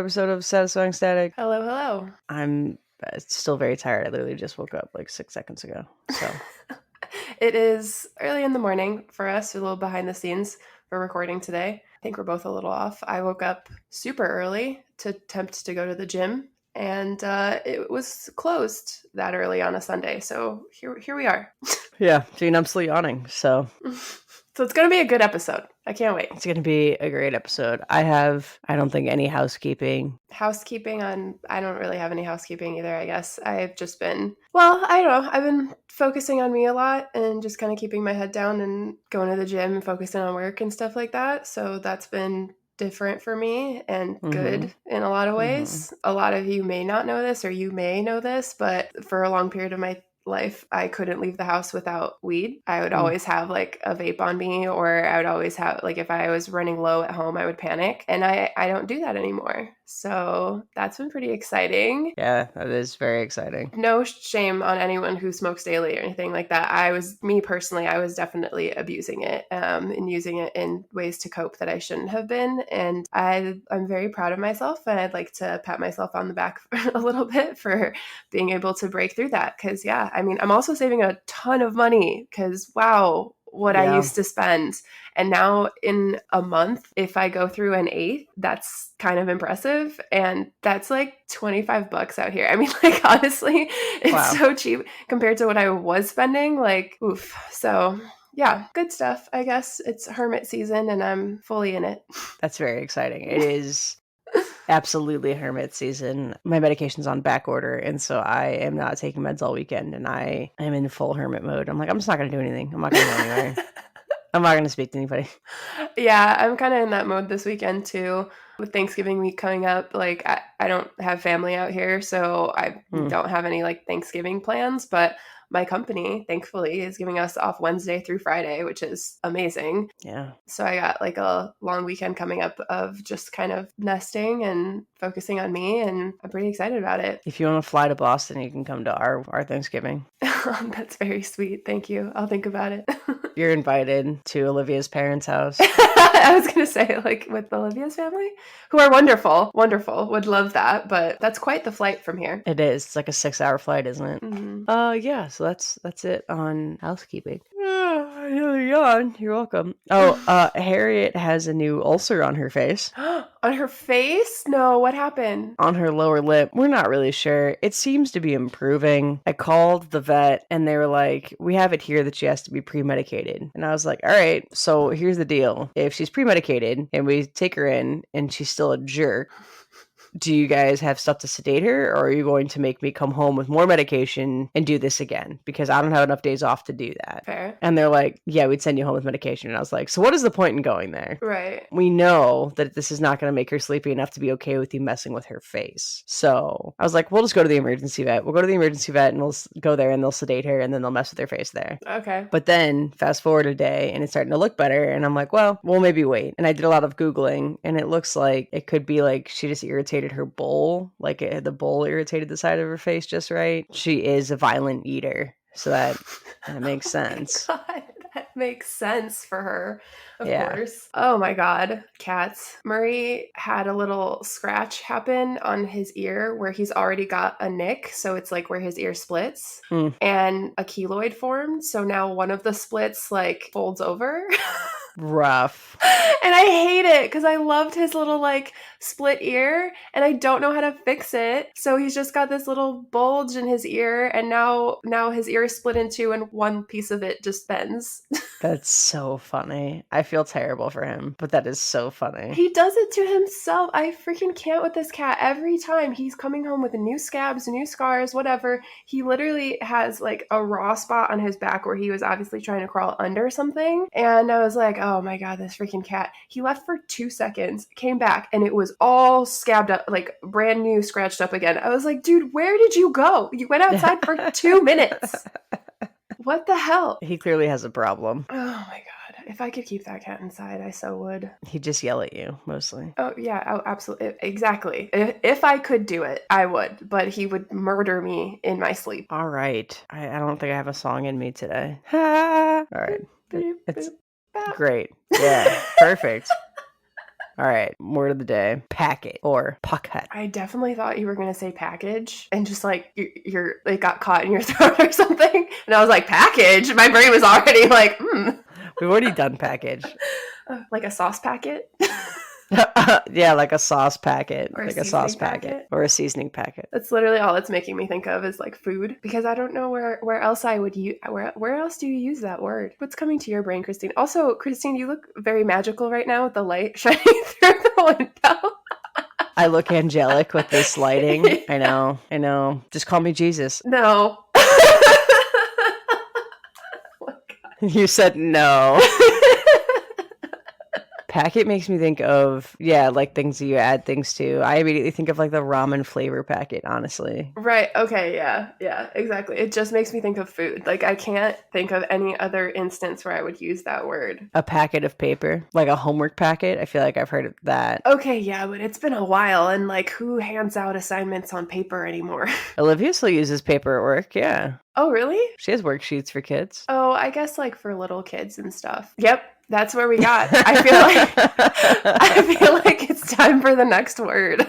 episode of Satisfying Static. Hello, hello. I'm still very tired. I literally just woke up like 6 seconds ago. So It is early in the morning for us, a little behind the scenes for recording today. I think we're both a little off. I woke up super early to attempt to go to the gym, and it was closed that early on a Sunday. So here we are. yeah, Gene, I'm still yawning. So So it's going to be a good episode. I can't wait. it's going to be a great episode. I don't think, any housekeeping. I don't really have any housekeeping either, I guess. I've just been, I don't know. I've been focusing on me a lot and just kind of keeping my head down and going to the gym and focusing on work and stuff like that. So that's been different for me and good in a lot of ways. A lot of you may not know this, or you may know this, but for a long period of my life, I couldn't leave the house without weed. I would always have like a vape on me, or I would always have, like, if I was running low at home, I would panic, and I don't do that anymore. So that's been pretty exciting. Yeah, that is very exciting. No shame on anyone who smokes daily or anything like that. Me personally, I was definitely abusing it and using it in ways to cope that I shouldn't have been. And I'm very proud of myself, and I'd like to pat myself on the back a little bit for being able to break through that. Because, yeah, I mean, I'm also saving a ton of money because, wow, what I used to spend. And now in a month, if I go through an eighth, that's kind of impressive. And that's like $25 out here. I mean, like, honestly, it's so cheap compared to what I was spending. Like, oof. So yeah, good stuff. I guess it's hermit season and I'm fully in it. That's very exciting. It is absolutely hermit season. My medication's on back order, and so I am not taking meds all weekend, and I am in full hermit mode. I'm like, I'm just not going to do anything. I'm not going to go anywhere. I'm not going to speak to anybody. Yeah, I'm kind of in that mode this weekend too. With Thanksgiving week coming up, like I don't have family out here, so I don't have any like Thanksgiving plans, but my company, thankfully, is giving us off Wednesday through Friday, which is amazing. Yeah. So I got like a long weekend coming up of just kind of nesting and focusing on me, and I'm pretty excited about it. If you want to fly to Boston, you can come to our Thanksgiving. That's very sweet. Thank you. I'll think about it. You're invited to Olivia's parents' house. I was going to say, like, with Olivia's family, who are wonderful, would love that, but that's quite the flight from here. It is. It's like a 6-hour flight, isn't it? Yeah, so that's it on housekeeping. You're welcome. Oh, Harriet has a new ulcer on her face. On her face? No, what happened? On her lower lip. We're not really sure. It seems to be improving. I called the vet and they were like, we have it here that she has to be pre-medicated. And I was like, all right, so here's the deal. If she's pre-medicated and we take her in and she's still a jerk, do you guys have stuff to sedate her, or are you going to make me come home with more medication and do this again? Because I don't have enough days off to do that. Fair. And they're like, yeah, we'd send you home with medication. And I was like, so what is the point in going there? Right. We know that this is not going to make her sleepy enough to be okay with you messing with her face. So I was like, we'll just go to the emergency vet. We'll go to the emergency vet and we'll go there and they'll sedate her and then they'll mess with her face there. Okay. But then fast forward a day and it's starting to look better. And I'm like, well, we'll maybe wait. And I did a lot of Googling and it looks like it could be like she just irritated her bowl. Like the bowl irritated the side of her face just right. She is a violent eater. So that makes sense. Oh my God, that makes sense for her, of course. Oh my God, cats. Murray had a little scratch happen on his ear where he's already got a nick. So it's like where his ear splits and a keloid formed. So now one of the splits like folds over. Rough. And I hate it because I loved his little like split ear and I don't know how to fix it. So he's just got this little bulge in his ear and now his ear is split in two and one piece of it just bends. That's so funny. I feel terrible for him, but that is so funny. He does it to himself. I freaking can't with this cat. Every time he's coming home with new scabs, new scars, whatever, he literally has like a raw spot on his back where he was obviously trying to crawl under something. And I was like, oh my God, this freaking cat. He left for 2 seconds, came back, and it was all scabbed up, like brand new, scratched up again. I was like, dude, where did you go? You went outside for 2 minutes. What the hell? He clearly has a problem. Oh my God. If I could keep that cat inside, I so would. He'd just yell at you, mostly. Oh, yeah. Oh, absolutely. Exactly. If I could do it, I would. But he would murder me in my sleep. All right. I don't think I have a song in me today. All right. It's great. Yeah. Perfect. All right, word of the day: packet or pocket. I definitely thought you were going to say package and just like you're it got caught in your throat or something. And I was like, package? My brain was already like, We've already done package. Like a sauce packet? Yeah, like a sauce packet, Or a like a sauce seasoning packet? or a seasoning packet. That's literally all it's making me think of is like food, because I don't know where else I would use where else do you use that word? What's coming to your brain, Christine? Also, Christine, you look very magical right now with the light shining through the window. I look angelic with this lighting. I know. Just call me Jesus. No. You said no. Packet makes me think of, like things that you add things to. I immediately think of like the ramen flavor packet, honestly. Right. Okay. Yeah, exactly. It just makes me think of food. Like, I can't think of any other instance where I would use that word. A packet of paper, like a homework packet. I feel like I've heard of that. Okay, yeah, but it's been a while, and like, who hands out assignments on paper anymore? Olivia still uses paper at work, yeah. Oh, really? She has worksheets for kids. Oh, I guess like for little kids and stuff. Yep. That's where we got. I feel like it's time for the next word.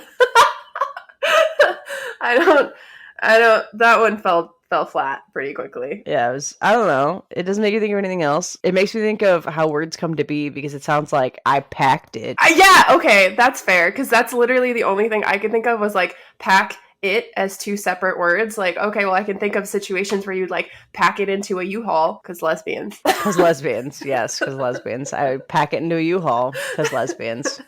I don't that one fell flat pretty quickly. Yeah, I don't know. It doesn't make you think of anything else. It makes me think of how words come to be because it sounds like I packed it. Yeah, okay, that's fair, because that's literally the only thing I could think of was like pack it as two separate words. Like, okay, well, I can think of situations where you'd like pack it into a U-Haul, because lesbians. Because lesbians, yes, because lesbians. I pack it into a U-Haul because lesbians.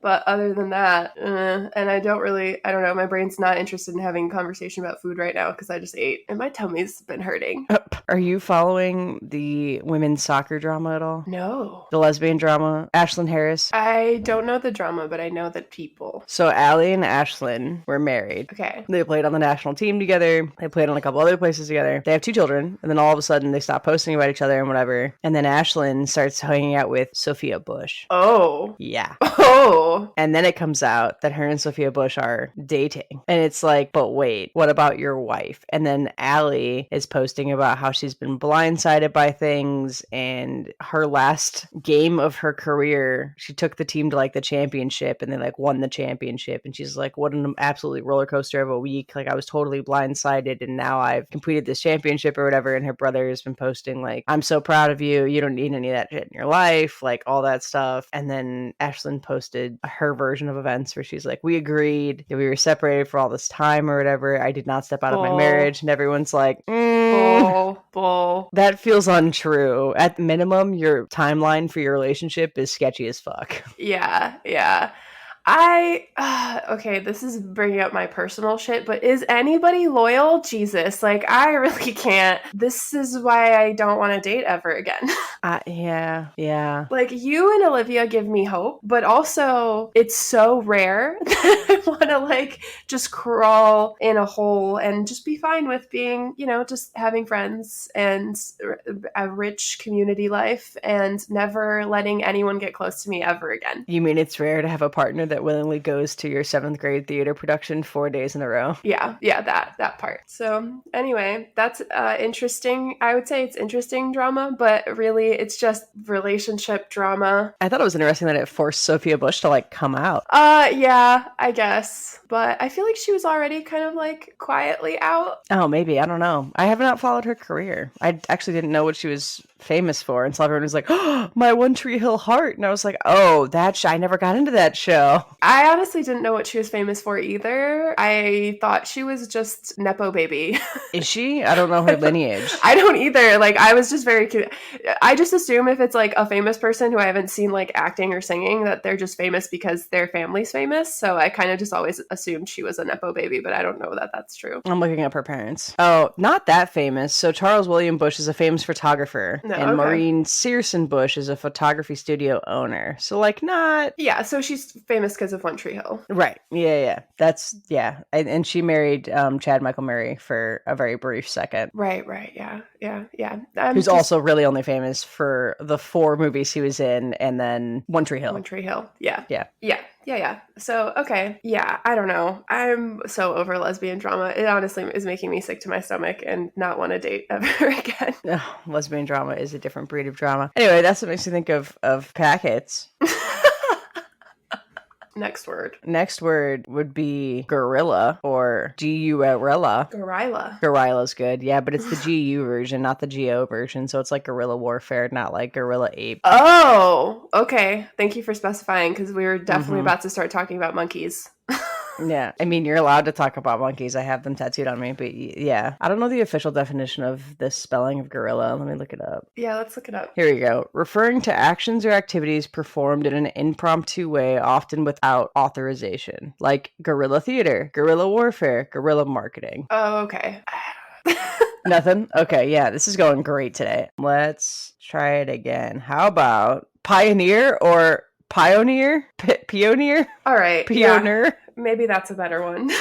But other than that, and I don't know, my brain's not interested in having a conversation about food right now because I just ate and my tummy's been hurting. Are you following the women's soccer drama at all? No. The lesbian drama? Ashlyn Harris? I don't know the drama, but I know the people. So Allie and Ashlyn were married. Okay. They played on the national team together. They played on a couple other places together. They have 2 children. And then all of a sudden they stop posting about each other and whatever. And then Ashlyn starts hanging out with Sophia Bush. Oh. Yeah. Oh. And then it comes out that her and Sophia Bush are dating. And it's like, but wait, what about your wife? And then Allie is posting about how she's been blindsided by things. And her last game of her career, she took the team to like the championship and they like won the championship. And she's like, what an absolutely roller coaster of a week. Like I was totally blindsided and now I've completed this championship or whatever. And her brother has been posting like, I'm so proud of you. You don't need any of that shit in your life. Like all that stuff. And then Ashlyn posted her version of events where she's like, we agreed that we were separated for all this time or whatever. I did not step out of my marriage. And everyone's like, bull. That feels untrue. At minimum, your timeline for your relationship is sketchy as fuck. Yeah. Okay, this is bringing up my personal shit, but is anybody loyal? Jesus, like, I really can't. This is why I don't want to date ever again. Yeah. Like, you and Olivia give me hope, but also it's so rare that I want to, like, just crawl in a hole and just be fine with being, just having friends and a rich community life and never letting anyone get close to me ever again. You mean it's rare to have a partner that willingly goes to your 7th grade theater production 4 days in a row? Yeah, that part. So anyway, that's interesting. I would say it's interesting drama, but really it's just relationship drama. I thought it was interesting that it forced Sophia Bush to like come out. Yeah, I guess. But I feel like she was already kind of like quietly out. Oh, maybe. I don't know. I have not followed her career. I actually didn't know what she was famous for until everyone was like, oh, My One Tree Hill Heart. And I was like, oh, I never got into that show. I honestly didn't know what she was famous for either. I thought she was just Nepo baby. Is she? I don't know her lineage. I don't either. Like, I was just I just assume if it's like a famous person who I haven't seen like acting or singing that they're just famous because their family's famous. So I kind of just always assumed she was a Nepo baby, but I don't know that that's true. I'm looking up her parents. Oh, not that famous. So Charles William Bush is a famous photographer. No, and Maureen Searson Bush is a photography studio owner. So like not... Yeah, so she's famous because of One Tree Hill. Right. Yeah. And she married Chad Michael Murray for a very brief second. Right. Yeah. Who's also really only famous for the 4 movies he was in and then One Tree Hill. One Tree Hill. Yeah. Yeah. So, okay. Yeah, I don't know. I'm so over lesbian drama. It honestly is making me sick to my stomach and not want to date ever again. Lesbian drama is a different breed of drama. Anyway, that's what makes me think of packets. Next word. Next word would be gorilla or G-U-R-L-A. Gorilla. Gorilla's good, yeah, but it's the GU version, not the GO version, so it's like guerrilla warfare, not like gorilla ape. Oh, okay. Thank you for specifying, because we were definitely about to start talking about monkeys. Yeah, I mean, you're allowed to talk about monkeys. I have them tattooed on me, but yeah. I don't know the official definition of this spelling of gorilla. Let me look it up. Yeah, let's look it up. Here we go. Referring to actions or activities performed in an impromptu way, often without authorization, like guerrilla theater, guerrilla warfare, guerrilla marketing. Oh, okay. Nothing? Okay, yeah, this is going great today. Let's try it again. How about pioneer or pioneer? Pioneer? All right. Pioneer? Yeah, maybe that's a better one.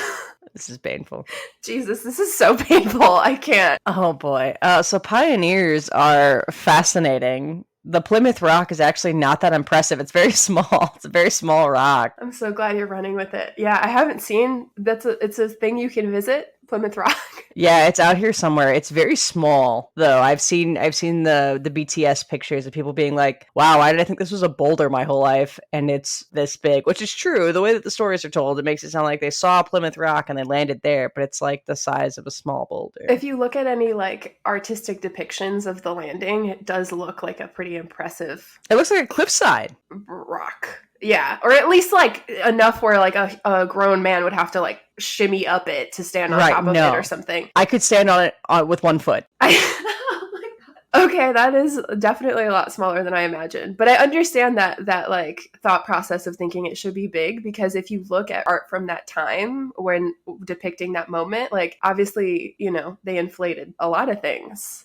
This is painful. Jesus, this is so painful. I can't. Oh boy. So pioneers are fascinating. The Plymouth Rock is actually not that impressive. It's very small. It's a very small rock. I'm so glad you're running with it. Yeah, I haven't seen it's a thing you can visit, Plymouth Rock. Yeah, it's out here somewhere. It's very small though. I've seen the BTS pictures of people being like, "Wow, why did I think this was a boulder my whole life?" And it's this big, which is true. The way that the stories are told, it makes it sound like they saw Plymouth Rock and they landed there, but it's like the size of a small boulder. If you look at any like artistic depictions of the landing, it does look like a pretty impressive It looks like a cliffside. rock. Yeah, or at least like enough where like a grown man would have to like shimmy up it to stand on top of it or something. I could stand on it with one foot. Oh my God. Okay, that is definitely a lot smaller than I imagined. But I understand that like thought process of thinking it should be big, because if you look at art from that time when depicting that moment, like obviously, you know, they inflated a lot of things.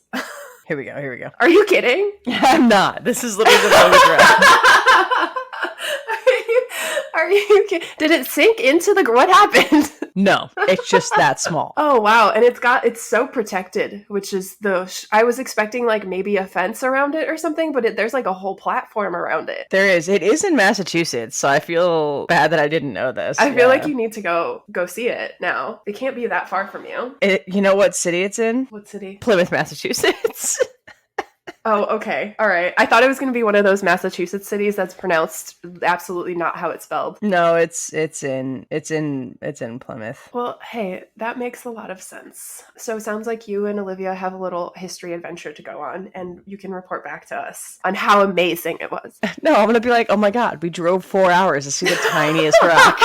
Here we go. Are you kidding? I'm not. This is literally the photograph. Are you kidding? Did it sink into the what happened? No, it's just that small. Oh wow, and it's so protected, which is I was expecting like maybe a fence around it or something, but there's like a whole platform around it. There is. It is in Massachusetts, so I feel bad that I didn't know this. I feel like you need to go see it now. It can't be that far from you. You know what city it's in? What city? Plymouth, Massachusetts. Oh, okay. All right. I thought it was going to be one of those Massachusetts cities that's pronounced absolutely not how it's spelled. No, it's in Plymouth. Well, hey, that makes a lot of sense. So it sounds like you and Olivia have a little history adventure to go on, and you can report back to us on how amazing it was. No, I'm going to be like, "Oh my God, we drove 4 hours to see the tiniest rock."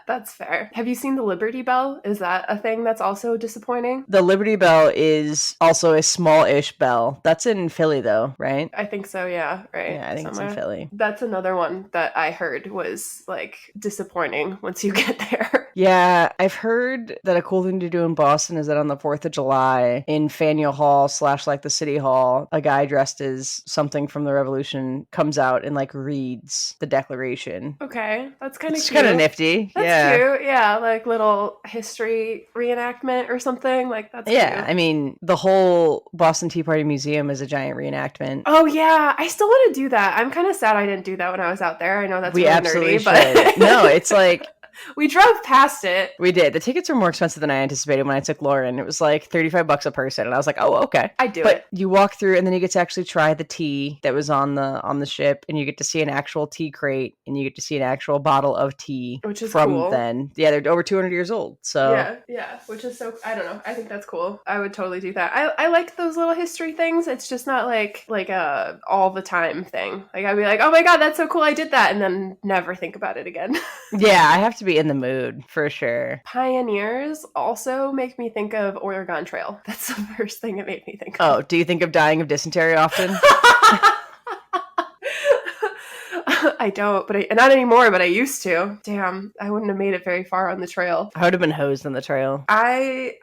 That's fair. Have you seen the Liberty Bell? Is that a thing that's also disappointing? The Liberty Bell is also a small-ish bell. That's in Philly, though, right? I think so, yeah. Right? Yeah, I think it's in Philly. That's another one that I heard was, like, disappointing once you get there. Yeah, I've heard that a cool thing to do in Boston is that on the 4th of July, in Faneuil Hall / like the City Hall, a guy dressed as something from the Revolution comes out and, like, reads the Declaration. Okay, that's kind of cute. It's kind of nifty. That's cute. Yeah, like little history reenactment or something. Like that's cute. I mean, the whole Boston Tea Party Museum is a giant reenactment. Oh yeah, I still want to do that. I'm kind of sad I didn't do that when I was out there. I know that's really absolutely nerdy, but no, it's like we drove past it. We did. The tickets were more expensive than I anticipated when I took Lauren. It was like $35 a person, and I was like, "Oh, okay." I do but it. You walk through, and then you get to actually try the tea that was on the ship, and you get to see an actual tea crate, and you get to see an actual bottle of tea, which is from cool. Then. Yeah, they're over 200 years old. So yeah, which is so. I don't know. I think that's cool. I would totally do that. I like those little history things. It's just not like a all the time thing. Like I'd be like, "Oh my God, that's so cool! I did that," and then never think about it again. Yeah, I have to be in the mood. For sure. Pioneers also make me think of Oregon Trail. That's the first thing it made me think of. Oh, do you think of dying of dysentery often? I don't, but not anymore, but I used to. Damn, I wouldn't have made it very far on the trail. I would have been hosed on the trail. I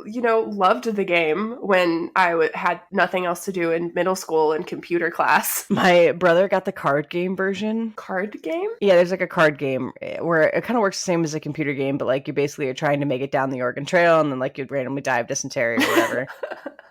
loved the game when I had nothing else to do in middle school and computer class. My brother got the card game version. Card game? Yeah, there's like a card game where it kind of works the same as a computer game, but like you basically are trying to make it down the Oregon Trail, and then like you'd randomly die of dysentery or whatever.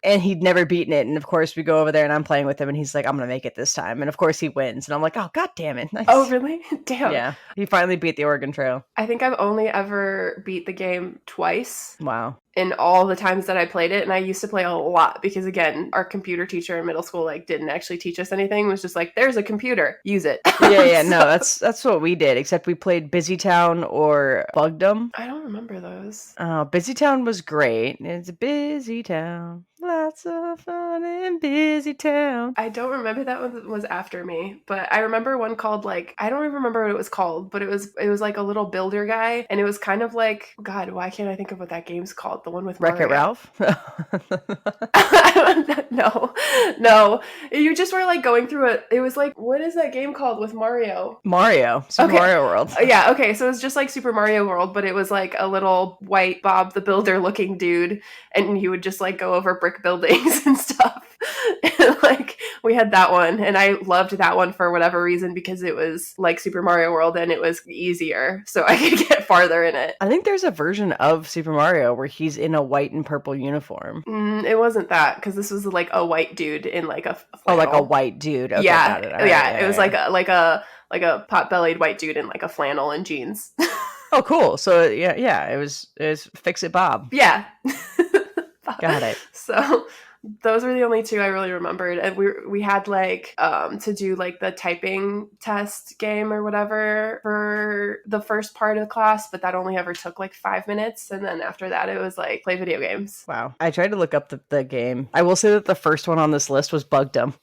And he'd never beaten it, and of course we go over there and I'm playing with him, and he's like, "I'm gonna make it this time," and of course he wins, and I'm like, "Oh God damn it!" Nice. Oh really? Damn. Yeah, he finally beat the Oregon Trail. I think I've only ever beat the game twice. Wow. in all the times that I played it. And I used to play a lot because, again, our computer teacher in middle school like didn't actually teach us anything. It was just like, there's a computer, use it. Yeah, no, that's what we did, except we played Busy Town or Bugdom. I don't remember those. Busy Town was great. It's a busy town. Lots of fun in Busy Town. I don't remember that one was after me, but I remember one called like, I don't even remember what it was called, but it was like a little builder guy, and it was kind of like, God, why can't I think of what that game's called? The one with Wreck-It Ralph? No. You just were like going through it. It was like, what is that game called with Mario? Super Mario World. Yeah, okay, so it was just like Super Mario World, but it was like a little white Bob the Builder looking dude, and you would just like go over brick buildings and stuff. And like we had that one, and I loved that one for whatever reason because it was like Super Mario World and it was easier, so I could get farther in it. I think there's a version of Super Mario where he's in a white and purple uniform. It wasn't that, because this was like a white dude in like a flannel. Oh, like a white dude. Okay, yeah, got it. It was like a pot-bellied white dude in like a flannel and jeans. Oh, cool. So yeah, it was Fix It Bob. Yeah. Got it. So those were the only two I really remembered. And we had like to do like the typing test game or whatever for the first part of the class, but that only ever took like 5 minutes. And then after that, it was like play video games. Wow. I tried to look up the game. I will say that the first one on this list was Bugdom.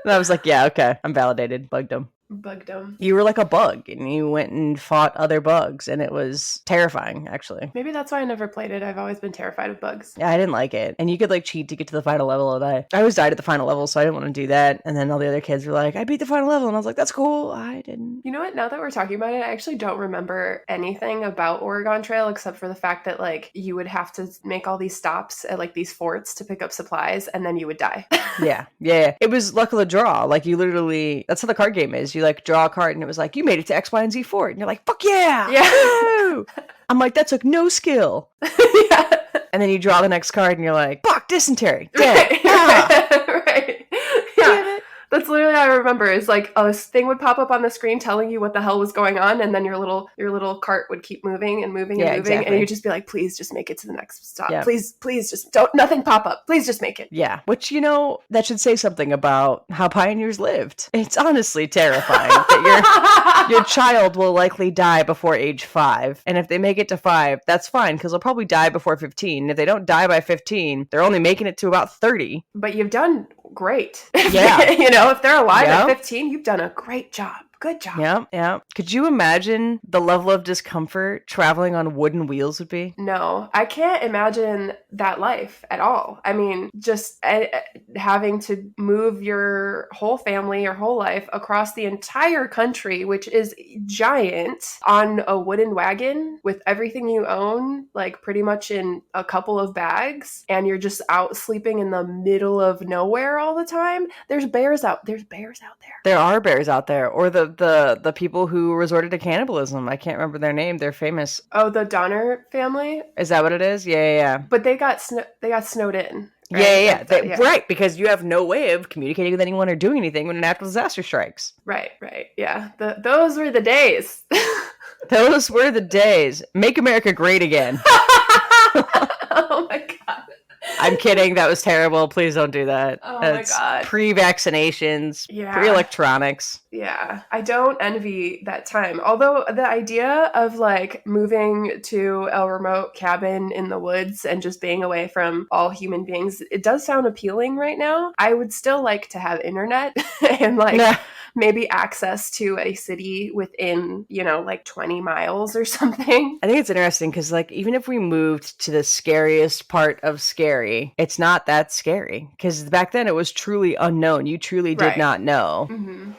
And I was like, yeah, okay, I'm validated. Bugdom. Bugdom. You were like a bug, and you went and fought other bugs, and it was terrifying, actually. Maybe that's why I never played it. I've always been terrified of bugs. Yeah, I didn't like it. And you could like cheat to get to the final level, and I always died at the final level, so I didn't want to do that. And then all the other kids were like, I beat the final level, and I was like, that's cool. I didn't. You know what? Now that we're talking about it, I actually don't remember anything about Oregon Trail except for the fact that like you would have to make all these stops at like these forts to pick up supplies, and then you would die. Yeah. It was luck of the draw. Like you literally, that's how the card game is. You like draw a card, and it was like, you made it to X, Y, and Z fort. And you're like, fuck yeah. Yeah. I'm like, that took no skill. Yeah. And then you draw the next card and you're like, fuck, dysentery. Dead. Right. Yeah. That's literally how I remember. Is like a thing would pop up on the screen telling you what the hell was going on, and then your little cart would keep moving and moving and moving, exactly. and you'd just be like, please just make it to the next stop. Yep. Please just don't nothing pop up. Please just make it. Yeah. Which, that should say something about how pioneers lived. It's honestly terrifying that your child will likely die before age 5. And if they make it to 5, that's fine, because they'll probably die before 15. If they don't die by 15, they're only making it to about 30. But you've done great. Yeah. If they're alive at 15, you've done a great job. Good job. Yeah. Could you imagine the level of discomfort traveling on wooden wheels would be? No, I can't imagine that life at all. I mean, just having to move your whole family, your whole life across the entire country, which is giant, on a wooden wagon with everything you own, like pretty much in a couple of bags, and you're just out sleeping in the middle of nowhere all the time. There's bears out there. There are bears out there. Or the people who resorted to cannibalism. I can't remember their name. They're famous. Oh, the Donner family? Is that what it is? Yeah. But they got snowed in. Right? Yeah. Right, because you have no way of communicating with anyone or doing anything when a natural disaster strikes. Right. Yeah. Those were the days. Those were the days. Make America great again. Oh my God. I'm kidding. That was terrible. Please don't do that. Oh That's my God. Pre-vaccinations, Yeah. pre-electronics. Yeah. I don't envy that time. Although the idea of like moving to a remote cabin in the woods and just being away from all human beings, it does sound appealing right now. I would still like to have internet and like maybe access to a city within, like 20 miles or something. I think it's interesting because like even if we moved to the scariest part of scary, it's not that scary because back then it was truly unknown. You truly did not know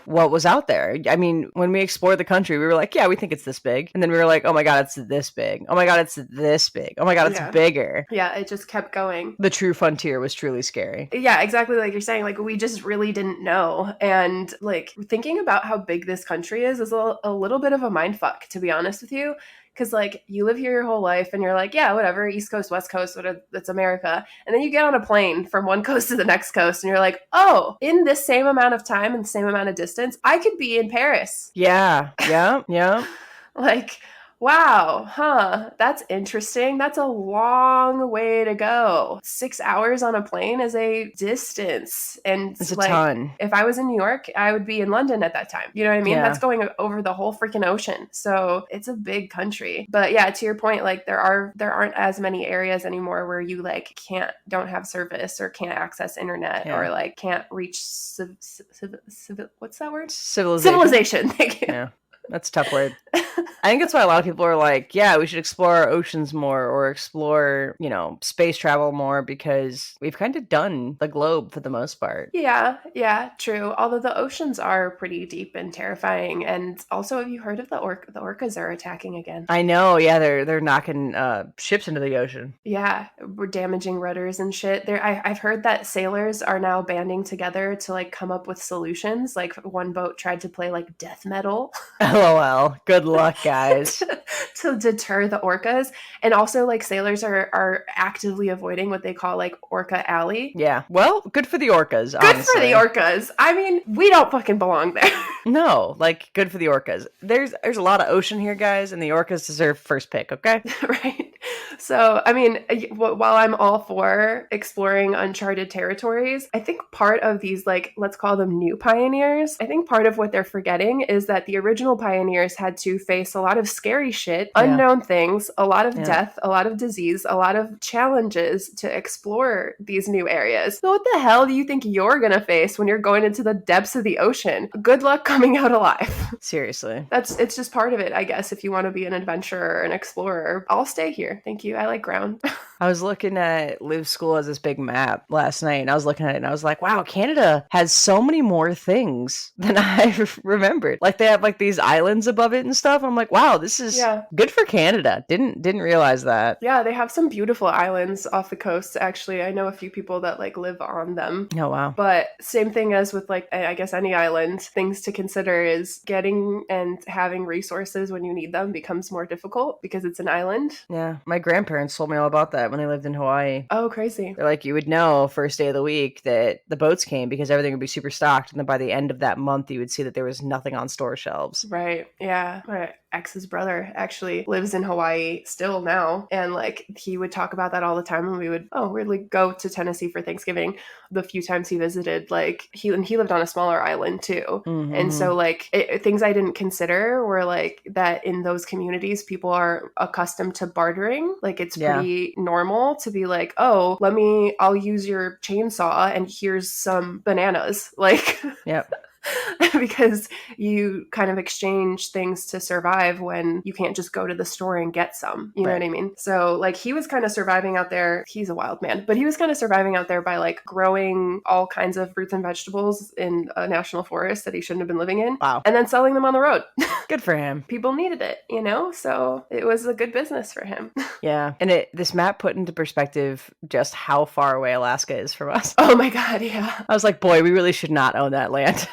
what was out there. I mean, when we explored the country, we were like, yeah, we think it's this big. And then we were like, oh my God, it's this big. Oh my God, it's this big. Oh my God, it's bigger. Yeah, it just kept going. The true frontier was truly scary. Yeah, exactly like you're saying. Like we just really didn't know. And like thinking about how big this country is a little bit of a mind fuck, to be honest with you. Because like you live here your whole life and you're like, yeah, whatever, East Coast, West Coast, whatever, that's America. And then you get on a plane from one coast to the next coast and you're like, oh, in this same amount of time and the same amount of distance, I could be in Paris. Yeah. Like, Wow, huh? That's interesting. That's a long way to go. 6 hours on a plane is a distance. And It's a like, ton. if I was in New York, I would be in London at that time. You know what I mean? Yeah. That's going over the whole freaking ocean. So it's a big country. But yeah, to your point, like there aren't as many areas anymore where you like don't have service or can't access internet Yeah. or like can't reach what's that word? Civilization. Thank you. Yeah. That's a tough word. I think that's why a lot of people are like, yeah, we should explore our oceans more or explore, space travel more because we've kind of done the globe for the most part. Yeah, true. Although the oceans are pretty deep and terrifying. And also, have you heard of the orcas are attacking again? I know, yeah, they're knocking ships into the ocean. Yeah, we're damaging rudders and shit. I've heard that sailors are now banding together to like come up with solutions. Like one boat tried to play like death metal LOL. Good luck, guys. to deter the orcas. And also like sailors are actively avoiding what they call like Orca Alley. Yeah. Well, good for the orcas, Good honestly. for the orcas. I mean, we don't fucking belong there. No, like good for the orcas. There's a lot of ocean here, guys, and the orcas deserve first pick, okay? Right. So, I mean, while I'm all for exploring uncharted territories, I think part of these, like, let's call them new pioneers, I think part of what they're forgetting is that the original pioneers had to face a lot of scary shit, unknown things, a lot of death, a lot of disease, a lot of challenges to explore these new areas. So what the hell do you think you're gonna face when you're going into the depths of the ocean? Good luck coming out alive. Seriously. It's just part of it, I guess, if you want to be an adventurer, an explorer. I'll stay here. Thank you. I like ground. I was looking at Live School as this big map last night, and I was looking at it, and I was like, wow, Canada has so many more things than I remembered. Like, they have, like, these islands above it and stuff. I'm like, wow, this is good for Canada. Didn't realize that. Yeah, they have some beautiful islands off the coast, actually. I know a few people that, like, live on them. Oh, wow. But same thing as with, like, I guess any island, things to consider is getting and having resources when you need them becomes more difficult because it's an island. Yeah, my grandparents told me all about that when they lived in Hawaii. Oh, crazy. They're like, you would know first day of the week that the boats came because everything would be super stocked. And then by the end of that month, you would see that there was nothing on store shelves. Right. Yeah. My ex's brother actually lives in Hawaii still now. And like, he would talk about that all the time when we would like go to Tennessee for Thanksgiving. The few times he visited, like he lived on a smaller island too. Mm-hmm. And so like things I didn't consider were like that in those communities, people are accustomed to bartering. Like it's pretty normal to be like, oh, I'll use your chainsaw and here's some bananas. Like, yep. Because you kind of exchange things to survive when you can't just go to the store and get some. You know what I mean? So like he was kind of surviving out there. He's a wild man, but he was kind of surviving out there by like growing all kinds of fruits and vegetables in a national forest that he shouldn't have been living in. Wow. And then selling them on the road. Good for him. People needed it, so it was a good business for him. Yeah. And this map put into perspective just how far away Alaska is from us. Oh my God, yeah. I was like, boy, we really should not own that land.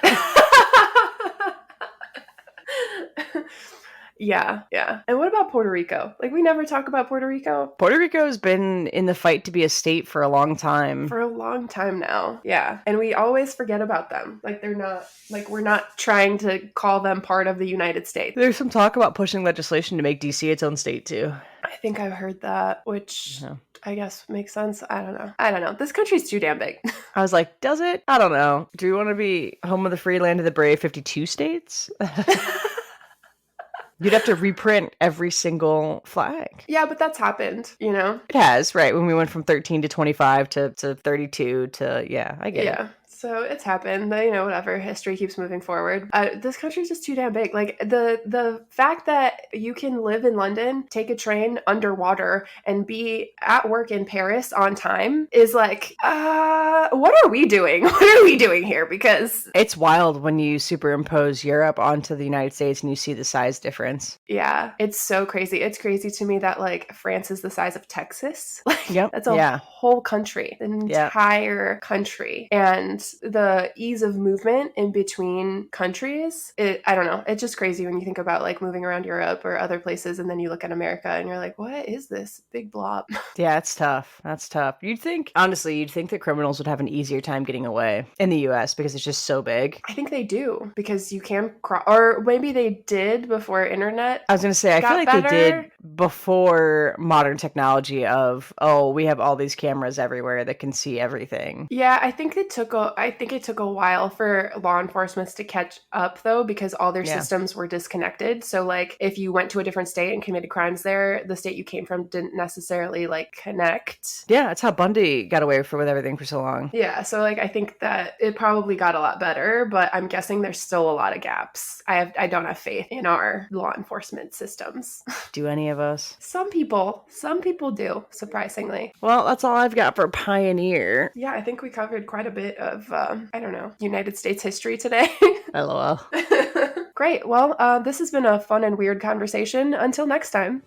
Yeah. And what about Puerto Rico? Like, we never talk about Puerto Rico. Puerto Rico has been in the fight to be a state for a long time. For a long time now. Yeah. And we always forget about them. Like, they're not, like, we're not trying to call them part of the United States. There's some talk about pushing legislation to make DC its own state, too. I think I've heard that, which I guess makes sense. I don't know. This country's too damn big. I was like, does it? I don't know. Do we want to be home of the free, land of the brave 52 states? You'd have to reprint every single flag. Yeah, but that's happened, It has, right? When we went from 13 to 25 to 32 to, I get it. Yeah. So it's happened, whatever. History keeps moving forward. This country's just too damn big. Like the fact that you can live in London, take a train underwater, and be at work in Paris on time is like, what are we doing? What are we doing here? Because it's wild when you superimpose Europe onto the United States and you see the size difference. Yeah, it's so crazy. It's crazy to me that like France is the size of Texas. Like, yep. That's a whole country, an entire country. And the ease of movement in between countries, I don't know. It's just crazy when you think about like moving around Europe or other places, and then you look at America and you're like, what is this big blob? Yeah, it's tough. That's tough. Honestly, you'd think that criminals would have an easier time getting away in the US because it's just so big. I think they do, because you can cross, or maybe they did before internet. I was going to say, I feel got like better. they did before modern technology of, oh, we have all these cameras everywhere that can see everything. Yeah, I think it took a while for law enforcement to catch up, though, because all their Yeah. systems were disconnected. So like if you went to a different state and committed crimes there, the state you came from didn't necessarily like connect. Yeah, that's how Bundy got away with everything for so long. Yeah, so like I think that it probably got a lot better, but I'm guessing there's still a lot of gaps. I don't have faith in our law enforcement systems. Do any of us? Some people do, surprisingly. Well, that's all I've got for Pioneer. Yeah, I think we covered quite a bit of, I don't know, United States history today. LOL. Great. Well, this has been a fun and weird conversation. Until next time.